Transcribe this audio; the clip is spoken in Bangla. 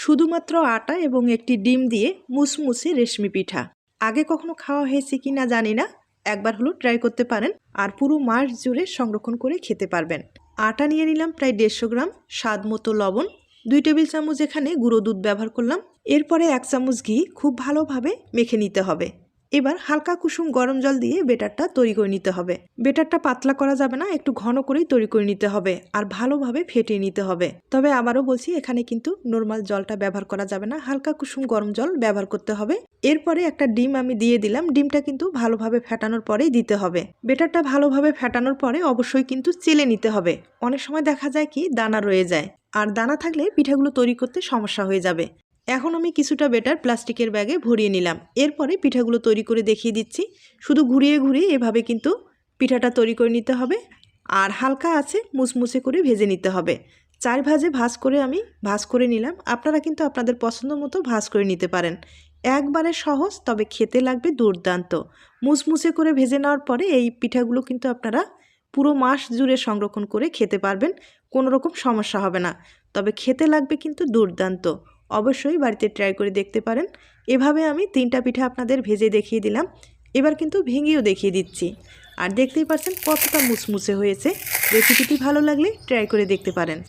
শুধুমাত্র আটা এবং একটি ডিম দিয়ে মুসমুসে রেশমি পিঠা। আগে কখনো খাওয়া হয়েছে কি না জানি না, একবার হলো ট্রাই করতে পারেন আর পুরো মাস জুড়ে সংরক্ষণ করে খেতে পারবেন। আটা নিয়ে নিলাম প্রায় 150 গ্রাম, স্বাদ মতো লবণ, 2 টেবিল চামচ এখানে গুঁড়ো দুধ ব্যবহার করলাম। এরপরে 1 চামচ ঘি খুব ভালোভাবে মেখে নিতে হবে। এবার হালকা কুসুম গরম জল দিয়ে বেটারটা তৈরি করে নিতে হবে। বেটারটা পাতলা করা যাবে না, একটু ঘন করেই তৈরি করে নিতে হবে আর ভালোভাবে ফেটিয়ে নিতে হবে। তবে আবারও বলছি, এখানে কিন্তু নর্মাল জলটা ব্যবহার করা যাবে না, হালকা কুসুম গরম জল ব্যবহার করতে হবে। এরপরে একটা ডিম আমি দিয়ে দিলাম। ডিমটা কিন্তু ভালোভাবে ফেটানোর পরেই দিতে হবে। বেটারটা ভালোভাবে ফেটানোর পরে অবশ্যই কিন্তু চেলে নিতে হবে। অনেক সময় দেখা যায় কি দানা রয়ে যায়, আর দানা থাকলে পিঠাগুলো তৈরি করতে সমস্যা হয়ে যাবে। এখন আমি কিছুটা বেটার প্লাস্টিকের ব্যাগে ভরিয়ে নিলাম। এরপরে পিঠাগুলো তৈরি করে দেখিয়ে দিচ্ছি। শুধু ঘুরিয়ে ঘুরিয়ে এভাবে কিন্তু পিঠাটা তৈরি করে নিতে হবে আর হালকা আছে মুসমুসে করে ভেজে নিতে হবে। 4 ভাজে ভাজ করে আমি ভাজ করে নিলাম। আপনারা কিন্তু আপনাদের পছন্দ মতো ভাজ করে নিতে পারেন। একবারে সহজ, তবে খেতে লাগবে দুর্দান্ত। মুসমুসে করে ভেজে নেওয়ার পরে এই পিঠাগুলো কিন্তু আপনারা পুরো মাস জুড়ে সংরক্ষণ করে খেতে পারবেন, কোনো রকম সমস্যা হবে না। তবে খেতে লাগবে কিন্তু দুর্দান্ত। অবশ্যই বাড়িতে ট্রাই করে দেখতে পারেন। এভাবে আমি 3টা পিঠা আপনাদের ভেজে দেখিয়ে দিলাম। এবার কিন্তু ভেঙেও দেখিয়ে দিচ্ছি। আর দেখতেই পাচ্ছেন কতটা মুসমুসে হয়েছে। রেসিপিটি ভালো লাগলে ট্রাই করে দেখতে পারেন।